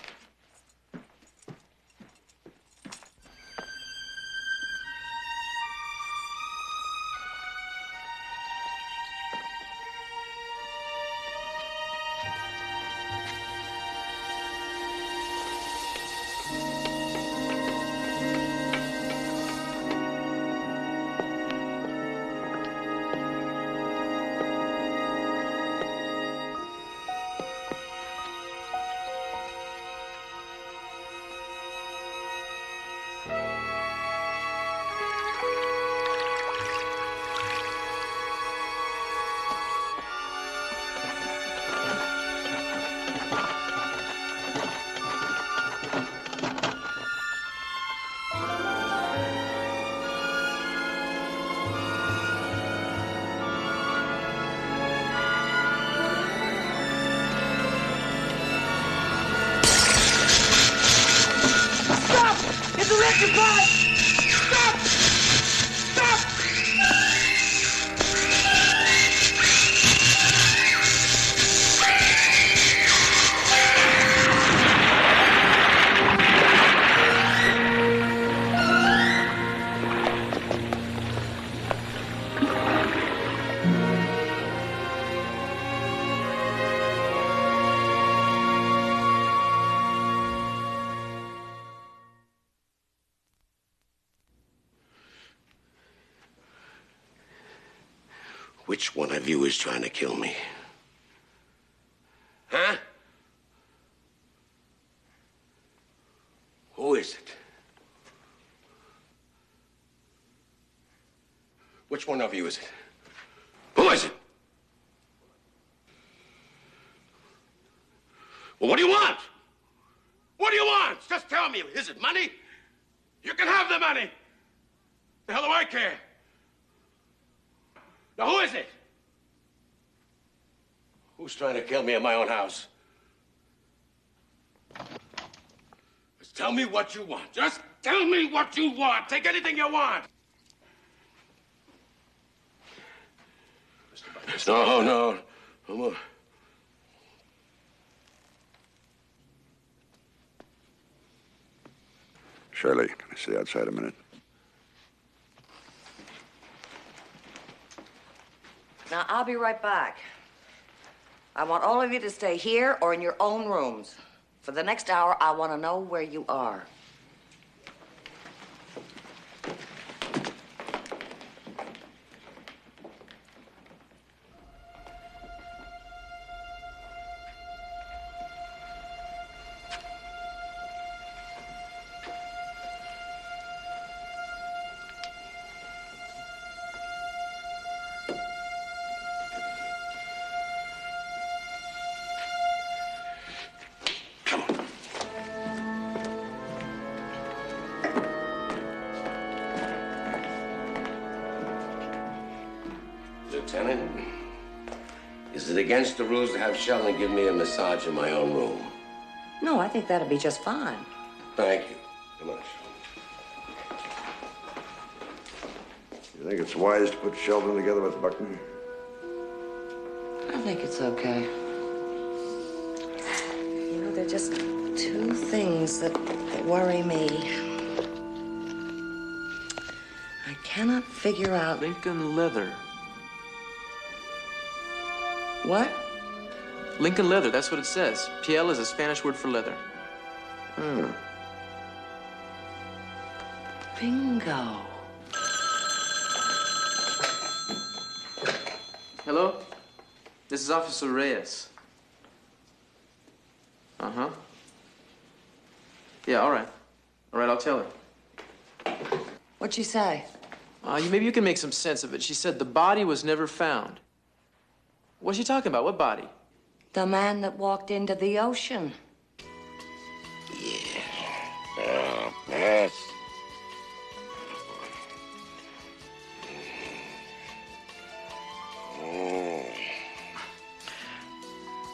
Which one of you is trying to kill me? Huh? Who is it? Which one of you is it? Who is it? Well, what do you want? What do you want? Just tell me. Is it money? You can have the money. The hell do I care? Now, who is it? Who's trying to kill me in my own house? Just tell me what you want. Just tell me what you want. Take anything you want. No more. Shirley, can I stay outside a minute? Now, I'll be right back. I want all of you to stay here or in your own rooms. For the next hour, I want to know where you are. Lieutenant, is it against the rules to have Sheldon give me a massage in my own room? No, I think that'd be just fine. Thank you. Come on, You think it's wise to put Sheldon together with Buckner? I think it's okay. You know, there are just two things that worry me. I cannot figure out... Lincoln leather. What? Lincoln leather, that's what it says. Piel is a Spanish word for leather. Hmm. Bingo. Hello? This is Officer Reyes. Uh-huh. Yeah, all right. All right, I'll tell her. What'd she say? Maybe you can make some sense of it. She said the body was never found. What's she talking about? What body? The man that walked into the ocean. Oh, yes.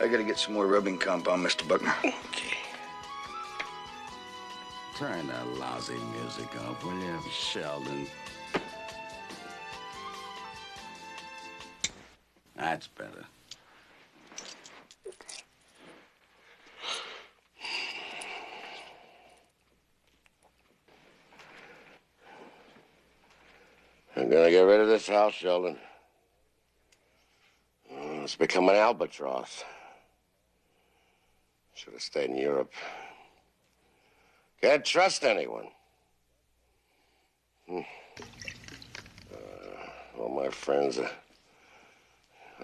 I gotta get some more rubbing compound, Mr. Buckner. Okay. Turn that lousy music off, will you, Sheldon? That's better. I'm gonna get rid of this house, Sheldon. It's become an albatross. Should have stayed in Europe. Can't trust anyone. All my friends are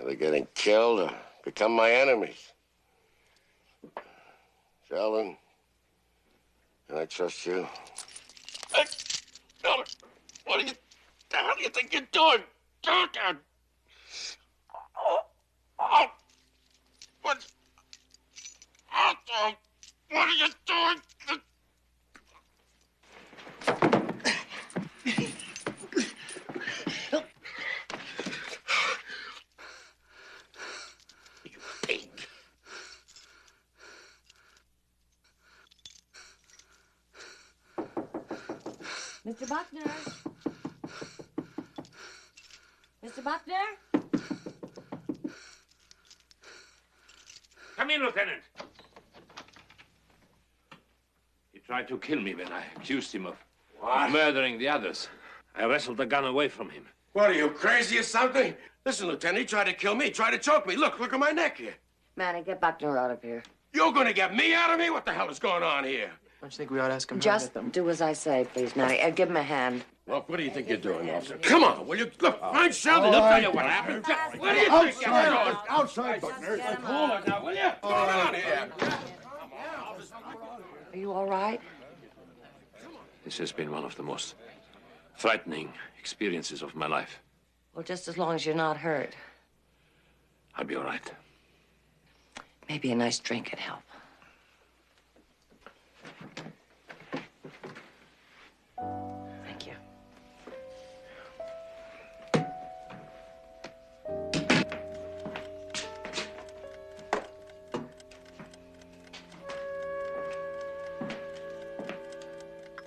either getting killed or become my enemies. Sheldon, can I trust you? Hey, Sheldon, the hell do you think you're doing? Sheldon! What are you doing? Mr. Buckner? Mr. Buckner? Come in, Lieutenant. He tried to kill me when I accused him of murdering the others. I wrestled the gun away from him. What, are you crazy or something? Listen, Lieutenant, he tried to kill me, tried to choke me. Look at my neck here. Manny, get Buckner out of here. You're gonna get me out of me? What the hell is going on here? Don't you think we ought to ask him Just do as I say, please, Manny. Give him a hand. Look, what do you think you're doing, officer? Come on, will you? Look, find Sheldon. He'll tell you what happened. What do you think you're doing? Outside, Buckner. Cool it now, will you? Get on here. Are you all right? This has been one of the most frightening experiences of my life. Well, just as long as you're not hurt. I'll be all right. Maybe a nice drink could help. Thank you.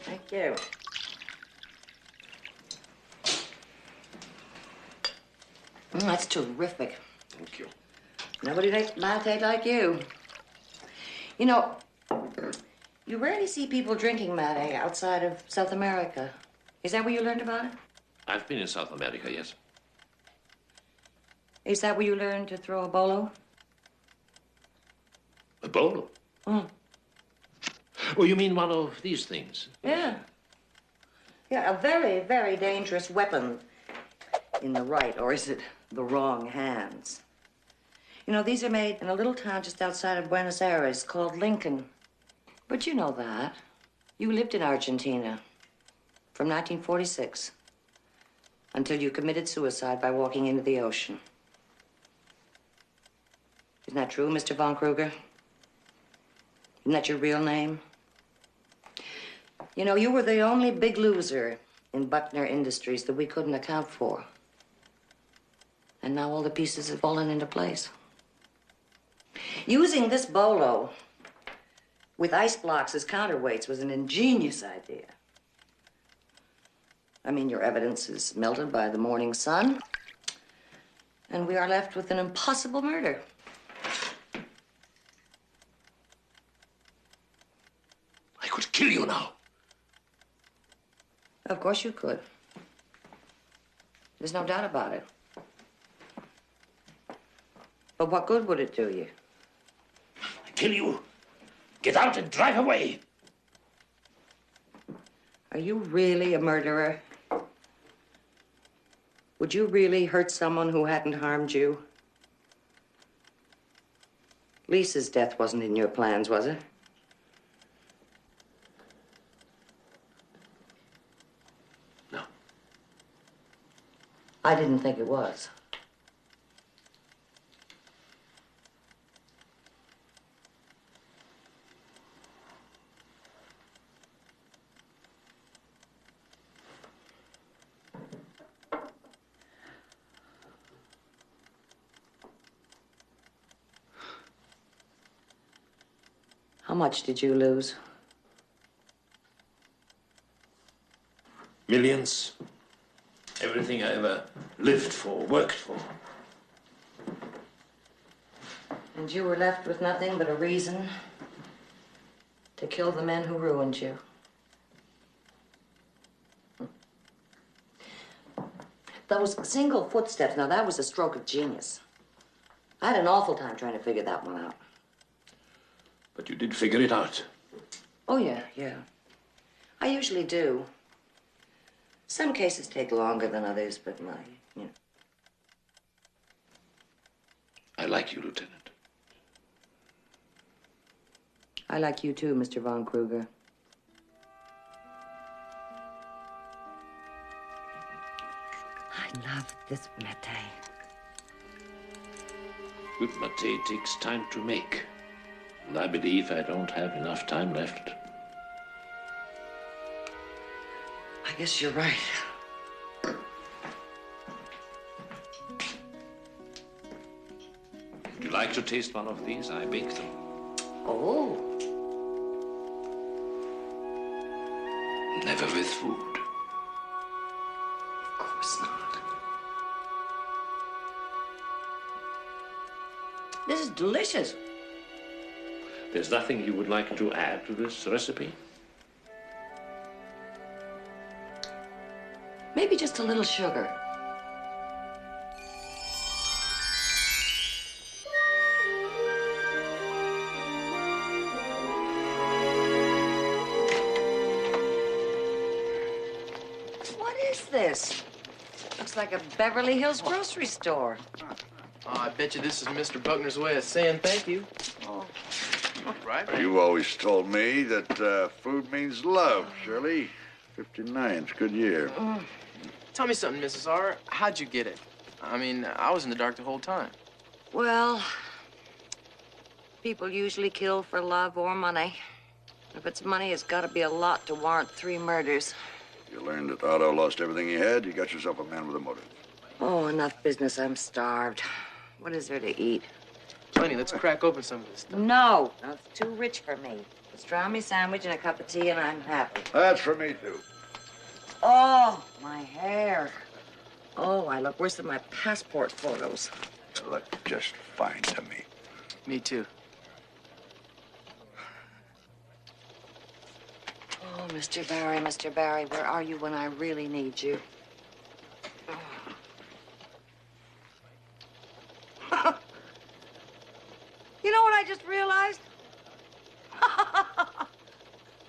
Thank you. That's terrific. Thank you. Nobody makes latte like you. You know, you rarely see people drinking mate outside of South America. Is that where you learned about it? I've been in South America, yes. Is that where you learned to throw a bolo? A bolo? Oh. Oh, you mean one of these things? Yeah. Yeah, a very, very dangerous weapon in the right, or is it the wrong hands? You know, these are made in a little town just outside of Buenos Aires called Lincoln. But you know that. You lived in Argentina from 1946 until you committed suicide by walking into the ocean. Isn't that true, Mr. von Kruger? Isn't that your real name? You know, you were the only big loser in Buckner Industries that we couldn't account for. And now all the pieces have fallen into place. Using this bolo with ice blocks as counterweights was an ingenious idea. I mean, your evidence is melted by the morning sun, and we are left with an impossible murder. I could kill you now. Of course you could. There's no doubt about it. But what good would it do you? Kill you. Get out and drive away. Are you really a murderer? Would you really hurt someone who hadn't harmed you? Lisa's death wasn't in your plans, was it? No. I didn't think it was. How much did you lose? Millions. Everything I ever lived for, worked for. And you were left with nothing but a reason to kill the men who ruined you. Those single footsteps, now that was a stroke of genius. I had an awful time trying to figure that one out. But you did figure it out. Oh, yeah. I usually do. Some cases take longer than others, but you know. I like you, Lieutenant. I like you too, Mr. von Kruger. I love this mate. Good mate takes time to make. And I believe I don't have enough time left. I guess you're right. Would you like to taste one of these? I baked them. Oh. Never with food. Of course not. This is delicious. There's nothing you would like to add to this recipe? Maybe just a little sugar. What is this? Looks like a Beverly Hills grocery store. Oh, I bet you this is Mr. Buckner's way of saying thank you. Oh. Right? You always told me that food means love, Shirley. 59's a good year. Tell me something, Mrs. R. How'd you get it? I mean, I was in the dark the whole time. Well, people usually kill for love or money. If it's money, it's got to be a lot to warrant 3 murders. You learned that Otto lost everything he had. You got yourself a man with a motive. Oh, enough business. I'm starved. What is there to eat? Plenty. Let's crack open some of this stuff. No, it's too rich for me. A strawberry sandwich and a cup of tea, and I'm happy. That's for me, too. Oh, my hair. Oh, I look worse than my passport photos. You look just fine to me. Me too. Oh, Mr. Barry, where are you when I really need you? I just realized?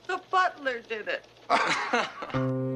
The butler did it.